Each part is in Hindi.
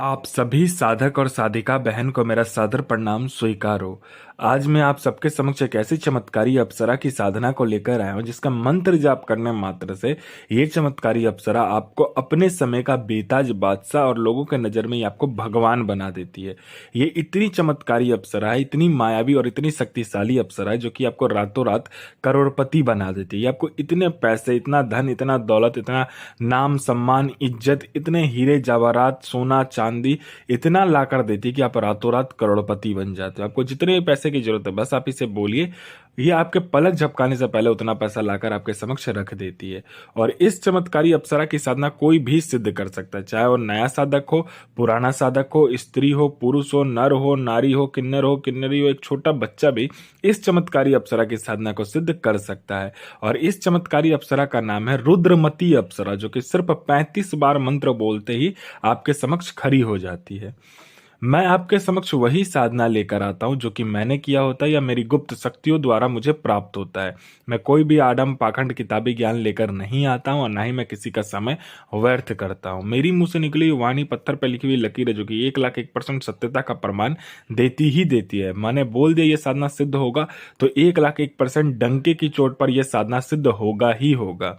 आप सभी साधक और साधिका बहन को मेरा सादर प्रणाम स्वीकार हो। आज मैं आप सबके समक्ष एक ऐसी चमत्कारी अप्सरा की साधना को लेकर आया हूं जिसका मंत्र जाप करने मात्र से ये चमत्कारी अप्सरा आपको अपने समय का बेताज बादशाह और लोगों के नजर में ये आपको भगवान बना देती है। ये इतनी चमत्कारी अप्सरा है, इतनी मायावी और इतनी शक्तिशाली अप्सरा है जो कि आपको रातों रात करोड़पति बना देती है। ये आपको इतने पैसे, इतना धन, इतना दौलत, इतना नाम सम्मान, इज्जत, इतने हीरे जवाहरात, सोना चांदी इतना ला कर देती है कि आप रातों रात करोड़पति बन जाते हो। आपको जितने भी पैसे की जरूरत है बस आप इसे बोलिए, ये आपके पलक झपकाने से पहले उतना पैसा लाकर आपके समक्ष रख देती है। और इस चमत्कारी अप्सरा की साधना कोई भी सिद्ध कर सकता है, चाहे वो नया साधक हो, पुराना साधक हो, स्त्री हो, पुरुष हो, नर हो, नारी हो, किन्नरी हो, एक छोटा बच्चा भी इस चमत्कारी अप्सरा की साधना को सिद्ध कर सकता है। और इस चमत्कारी अप्सरा का नाम है रुद्रमती अप्सरा, जो कि सिर्फ 35 बार मंत्र बोलते ही आपके समक्ष खड़ी हो जाती है। मैं आपके समक्ष वही साधना लेकर आता हूं जो कि मैंने किया होता है या मेरी गुप्त शक्तियों द्वारा मुझे प्राप्त होता है। मैं कोई भी आडम पाखंड किताबी ज्ञान लेकर नहीं आता हूं और ना ही मैं किसी का समय व्यर्थ करता हूं। मेरी मुंह से निकली हुई वाणी पत्थर पर लिखी हुई लकीर है जो कि 1,01% सत्यता का प्रमाण देती ही देती है। मैंने बोल दिया ये साधना सिद्ध होगा तो 1,01% डंके की चोट पर यह साधना सिद्ध होगा ही होगा।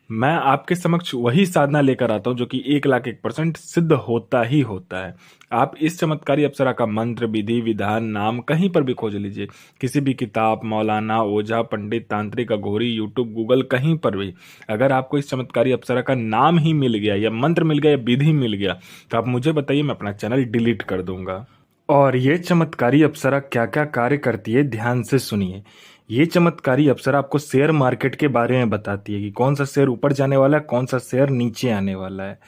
मैं आपके समक्ष वही साधना लेकर आता हूं जो कि 1,01% सिद्ध होता ही होता है। आप इस चमत्कारी अप्सरा का मंत्र, विधि, विधान, नाम कहीं पर भी खोज लीजिए, किसी भी किताब, मौलाना, ओझा, पंडित, तांत्रिक, अघोरी, यूट्यूब, गूगल, कहीं पर भी अगर आपको इस चमत्कारी अप्सरा का नाम ही मिल गया या मंत्र मिल गया या विधि मिल गया तो आप मुझे बताइए, मैं अपना चैनल डिलीट कर दूंगा। और ये चमत्कारी अप्सरा क्या क्या कार्य करती है ध्यान से सुनिए। ये चमत्कारी अप्सरा आपको शेयर मार्केट के बारे में बताती है कि कौन सा शेयर ऊपर जाने वाला है, कौन सा शेयर नीचे आने वाला है।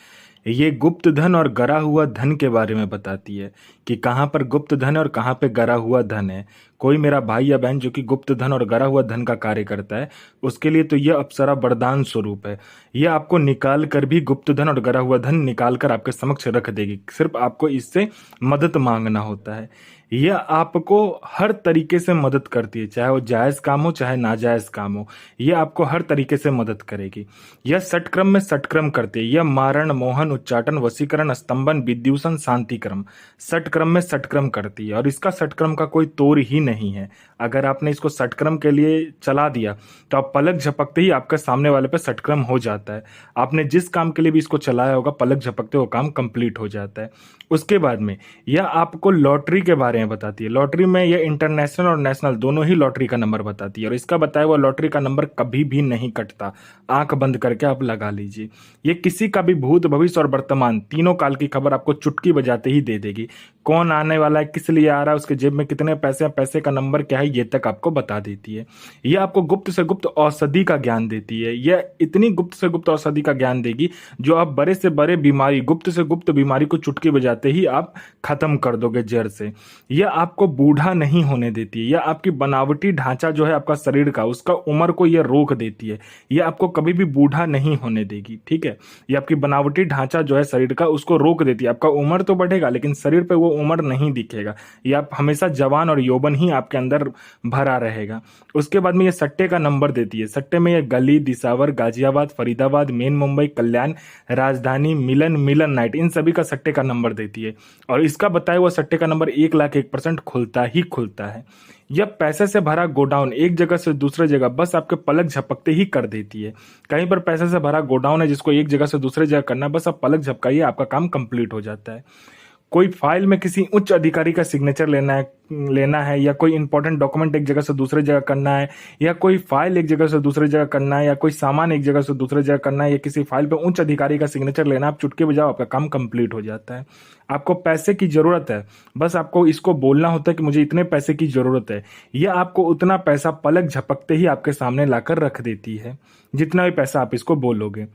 ये गुप्त धन और गरा हुआ धन के बारे में बताती है कि कहाँ पर गुप्त धन है और कहाँ पे गरा हुआ धन है। कोई मेरा भाई या बहन जो कि गुप्त धन और गरा हुआ धन का कार्य करता है, उसके लिए तो यह अप्सरा वरदान स्वरूप है। यह आपको निकाल कर भी गुप्त धन और गरा हुआ धन निकाल कर आपके समक्ष रख देगी, सिर्फ आपको इससे मदद मांगना होता है। यह आपको हर तरीके से मदद करती है, चाहे वो जायज काम हो चाहे नाजायज काम हो, यह आपको हर तरीके से मदद करेगी। यह षटक्रम में षटक्रम करती है। यह मारण, मोहन, उच्चाटन, वशीकरण, स्तंभन, विद्यूषण, शांतिक्रम, षटक्रम में षटक्रम करती है। और इसका षटक्रम का कोई तोड़ ही नहीं है। अगर आपने इसको षटक्रम के लिए चला दिया तो आप पलक झपकते ही आपके सामने वाले पे षटक्रम हो जाता है। आपने जिस काम के लिए भी इसको चलाया होगा, पलक झपकते वो काम कंप्लीट हो जाता है। उसके बाद में यह आपको लॉटरी के बारे में बताती है। लॉटरी में यह इंटरनेशनल और नेशनल दोनों ही लॉटरी का नंबर बताती है और इसका बताया हुआ लॉटरी का नंबर कभी भी नहीं कटता। आंख बंद करके आप लगा लीजिए। ये किसी का भी भूत, भविष्य और वर्तमान तीनों काल की खबर आपको चुटकी बजाते ही दे देगी। कौन आने वाला है, किस लिए आ रहा है, उसके जेब में कितने पैसे हैं, पैसे का नंबर क्या है, ये तक आपको बता देती है। यह आपको गुप्त से गुप्त औषधि का ज्ञान देती है। यह इतनी गुप्त से गुप्त औषधि का ज्ञान देगी जो आप बड़े से बड़े बीमारी, गुप्त से गुप्त बीमारी को चुटकी बजाते ही आप खत्म कर दोगे जड़ से। यह आपको बूढ़ा नहीं होने देती है। यह आपकी बनावटी ढांचा जो है आपका शरीर का, उसका उम्र को यह रोक देती है। यह आपको कभी भी बूढ़ा नहीं होने देगी, ठीक है। यह आपकी बनावटी ढांचा जो है शरीर का, उसको रोक देती है। आपका उम्र तो बढ़ेगा लेकिन शरीर पे वो उम्र नहीं दिखेगा। यह आप हमेशा जवान और यौवन ही आपके अंदर भरा रहेगा। उसके बाद में यह सट्टे का नंबर देती है। सट्टे में यह गली, दिसावर, गाजियाबाद, फरीदाबाद, मेन मुंबई, कल्याण, राजधानी, मिलन नाइट, इन सभी का सट्टे का नंबर देती है। और इसका बताया हुआ सट्टे का नंबर 1,01% खुलता ही खुलता है। यह पैसे से भरा गोडाउन एक जगह से दूसरे जगह बस आपके पलक झपकते ही कर देती है। कहीं पर पैसे से भरा गोडाउन है जिसको एक जगह से दूसरे जगह करना है, बस आप पलक झपकाइए, आपका काम कंप्लीट हो जाता है। कोई फाइल में किसी उच्च अधिकारी का सिग्नेचर लेना है या कोई इंपॉर्टेंट डॉक्यूमेंट एक जगह से दूसरे जगह करना है, या कोई फाइल एक जगह से दूसरे जगह करना है, या कोई सामान एक जगह से दूसरे जगह करना है, या किसी फाइल पे उच्च अधिकारी का सिग्नेचर लेना, आप चुटकी बजाओ, आपका काम कंप्लीट हो जाता है। आपको पैसे की जरूरत है, बस आपको इसको बोलना होता है कि मुझे इतने पैसे की जरूरत है। यह आपको उतना पैसा पलक झपकते ही आपके सामने लाकर रख देती है, जितना भी पैसा आप इसको बोलोगे।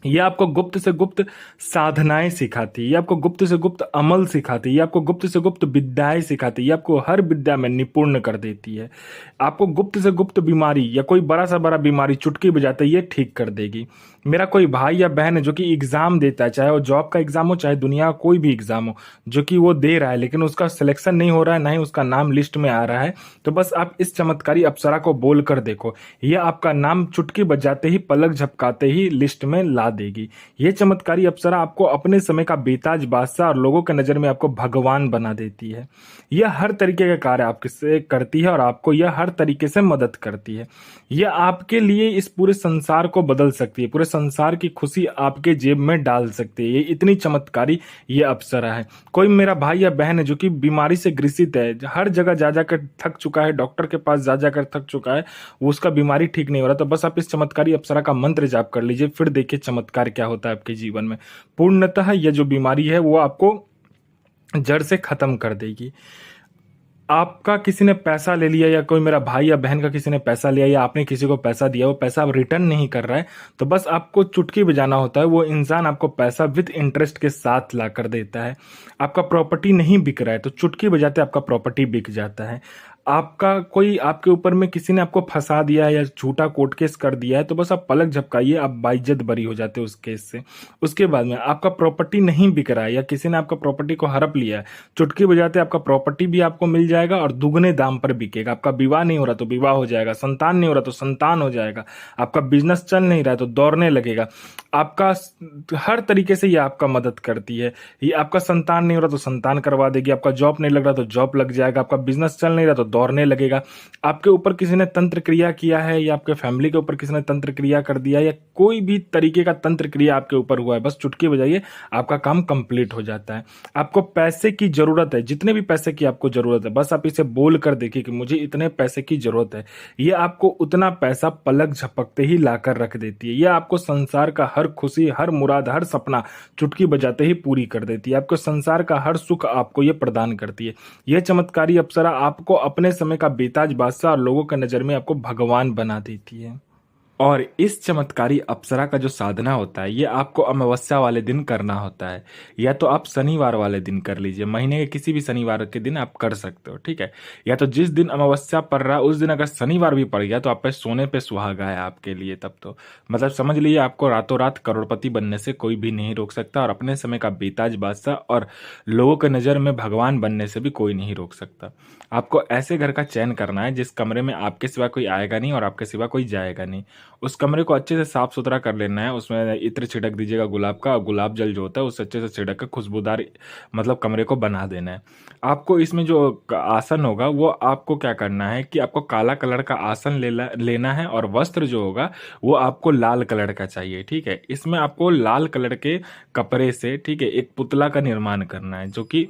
ये आपको गुप्त से गुप्त साधनाएं सिखाती है, ये आपको गुप्त से गुप्त अमल सिखाती है, ये आपको गुप्त से गुप्त विद्याएं सिखाती है, ये आपको हर विद्या में निपुण कर देती है। आपको गुप्त से गुप्त बीमारी या कोई बड़ा सा बड़ा बीमारी चुटकी बजाते ये ठीक कर देगी। मेरा कोई भाई या बहन है जो कि एग्जाम देता है, चाहे वो जॉब का एग्जाम हो चाहे दुनिया का कोई भी एग्जाम हो, जो कि वो दे रहा है लेकिन उसका सिलेक्शन नहीं हो रहा है, ना ही उसका नाम लिस्ट में आ रहा है, तो बस आप इस चमत्कारी अप्सरा को बोल कर देखो, ये आपका नाम चुटकी बजाते ही, पलक झपकाते ही लिस्ट में ला देगी। ये चमत्कारी अप्सरा आपको अपने समय का बेताज बादशाह और लोगों के नजर में आपको भगवान बना देती है। यह हर तरीके का कार्य आपसे करती है और आपको यह हर तरीके से मदद करती है। यह आपके लिए इस पूरे संसार को बदल सकती है, पूरे संसार की खुशी आपके जेब में डाल सकती है। ये इतनी चमत्कारी ये अप्सरा है। कोई मेरा भाई या बहन है जो कि बीमारी से ग्रसित है, हर जगह जा जाकर थक चुका है, डॉक्टर के पास जा जाकर थक चुका है, वो उसका बीमारी ठीक नहीं हो रहा, तो बस आप इस चमत्कारी अप्सरा का मंत्र जाप कर लीजिए, फिर देखिए चमत्कार क्या होता है आपके जीवन में। पूर्णतः यह जो बीमारी है वो आपको जड़ से खत्म कर देगी। आपका किसी ने पैसा ले लिया, या कोई मेरा भाई या बहन का किसी ने पैसा लिया, या आपने किसी को पैसा दिया, वो पैसा अब रिटर्न नहीं कर रहा है, तो बस आपको चुटकी बजाना होता है, वो इंसान आपको पैसा विद इंटरेस्ट के साथ ला कर देता है। आपका प्रॉपर्टी नहीं बिक रहा है तो चुटकी बजाते आपका प्रॉपर्टी बिक जाता है। आपका कोई आपके ऊपर में किसी ने आपको फंसा दिया है या झूठा कोर्ट केस कर दिया है, तो बस आप पलक झपकाइए, आप बाइज्जत बरी हो जाते हो उस केस से। उसके बाद में आपका प्रॉपर्टी नहीं बिक रहा है या किसी ने आपका प्रॉपर्टी को हड़प लिया है, चुटकी बजाते आपका प्रॉपर्टी भी आपको मिल जाएगा और दुगने दाम पर बिकेगा। आपका विवाह नहीं हो रहा तो विवाह हो जाएगा, संतान नहीं हो रहा तो संतान हो जाएगा, आपका बिजनेस चल नहीं रहा है तो दौड़ने लगेगा। आपका हर तरीके से ये आपका मदद करती है। ये आपका संतान नहीं हो रहा तो संतान करवा देगी, आपका जॉब नहीं लग रहा तो जॉब लग जाएगा, आपका बिजनेस चल नहीं रहा तो दौड़ने लगेगा। आपके ऊपर किसी ने तंत्र क्रिया किया है या आपके फैमिली के ऊपर किसी ने तंत्र क्रिया कर दिया, या कोई भी तरीके का तंत्र क्रिया आपके ऊपर हुआ है, बस चुटकी बजाइए आपका काम कंप्लीट हो जाता है। आपको पैसे की जरूरत है, जितने भी पैसे की आपको जरूरत है, बस आप इसे बोल कर देखिए कि मुझे इतने पैसे की जरूरत है, ये आपको उतना पैसा पलक झपकते ही लाकर रख देती है। ये आपको संसार का हर खुशी, हर मुराद, हर सपना चुटकी बजाते ही पूरी कर देती है। आपको संसार का हर सुख आपको ये प्रदान करती है। यह चमत्कारी अप्सरा आपको अपने समय का बेताज बादशाह और लोगों की नजर में आपको भगवान बना देती है। और इस चमत्कारी अप्सरा का जो साधना होता है ये आपको अमावस्या वाले दिन करना होता है, या तो आप शनिवार वाले दिन कर लीजिए, महीने के किसी भी शनिवार के दिन आप कर सकते हो, ठीक है। या तो जिस दिन अमावस्या पड़ रहा है उस दिन अगर शनिवार भी पड़ गया तो आप पे सोने पे सुहागा है आपके लिए, तब तो मतलब समझ लीजिए आपको रातों रात करोड़पति बनने से कोई भी नहीं रोक सकता, और अपने समय का बेताज बादशाह और लोगों के नज़र में भगवान बनने से भी कोई नहीं रोक सकता। आपको ऐसे घर का चयन करना है जिस कमरे में आपके सिवा कोई आएगा नहीं और आपके सिवा कोई जाएगा नहीं। उस कमरे को अच्छे से साफ सुथरा कर लेना है, उसमें इत्र छिड़क दीजिएगा गुलाब का, और गुलाब जल जो होता है उससे अच्छे से छिड़क कर खुशबूदार मतलब कमरे को बना देना है। आपको इसमें जो आसन होगा वो आपको क्या करना है कि आपको काला कलर का आसन लेना है, और वस्त्र जो होगा वो आपको लाल कलर का चाहिए, ठीक है। इसमें आपको लाल कलर के कपड़े से, ठीक है, एक पुतला का निर्माण करना है जो कि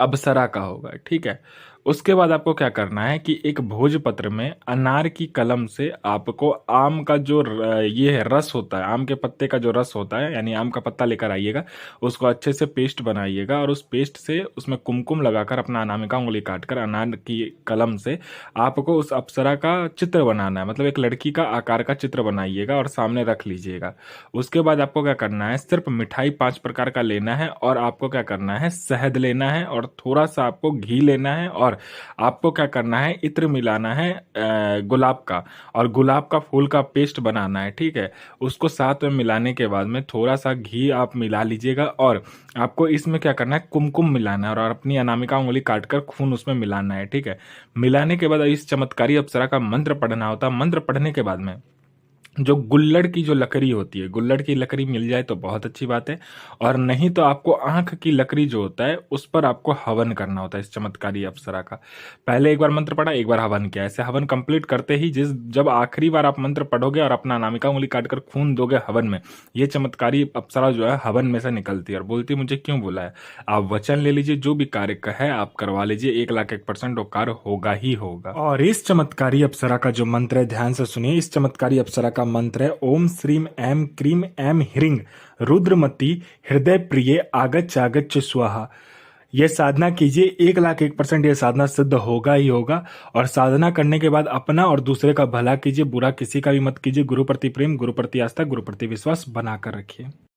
अप्सरा का होगा, ठीक है। उसके बाद आपको क्या करना है कि एक भोजपत्र में अनार की कलम से आपको आम का जो ये है रस होता है, आम के पत्ते का जो रस होता है, यानी आम का पत्ता लेकर आइएगा, उसको अच्छे से पेस्ट बनाइएगा, और उस पेस्ट से उसमें कुमकुम लगाकर अपना अनामिका उंगली काटकर अनार की कलम से आपको उस अप्सरा का चित्र बनाना है, मतलब एक लड़की का आकार का चित्र बनाइएगा और सामने रख लीजिएगा। उसके बाद आपको क्या करना है, सिर्फ मिठाई 5 प्रकार का लेना है, और आपको क्या करना है, शहद लेना है, और थोड़ा सा आपको घी लेना है, और आपको क्या करना है, इत्र मिलाना है गुलाब का, और गुलाब का फूल का पेस्ट बनाना है, ठीक है। उसको साथ में मिलाने के बाद में थोड़ा सा घी आप मिला लीजिएगा, और आपको इसमें क्या करना है, कुमकुम मिलाना है, और अपनी अनामिका उंगली काटकर खून उसमें मिलाना है, ठीक है। मिलाने के बाद इस चमत्कारी अप्सरा का मंत्र पढ़ना होता है। मंत्र पढ़ने के बाद में जो गुल्लड़ की जो लकड़ी होती है, गुल्लड़ की लकड़ी मिल जाए तो बहुत अच्छी बात है, और नहीं तो आपको आंख की लकड़ी जो होता है उस पर आपको हवन करना होता है इस चमत्कारी अप्सरा का। पहले एक बार मंत्र पढ़ा, एक बार हवन किया, ऐसे हवन कंप्लीट करते ही जब आखिरी बार आप मंत्र पढ़ोगे और अपना अनामिका उंगली काटकर खून दोगे हवन में, ये चमत्कारी अप्सरा जो है हवन में से निकलती है और बोलती है मुझे क्यों बुलाया। आप वचन ले लीजिए, जो भी कार्य का है आप करवा लीजिए, 1,01% वो कार्य होगा ही होगा। और इस चमत्कारी अप्सरा का जो मंत्र है ध्यान से सुनिए। इस चमत्कारी अप्सरा का मंत्र है ओम श्रीम एम क्रीम एम ह्रीं रुद्रमती हृदय प्रिय आगच्छ आगच्छ स्वाहा। यह साधना कीजिए, 1,01% यह साधना सिद्ध होगा ही होगा। और साधना करने के बाद अपना और दूसरे का भला कीजिए, बुरा किसी का भी मत कीजिए। गुरु प्रति प्रेम, गुरु प्रति आस्था, गुरु प्रति विश्वास बनाकर रखिए।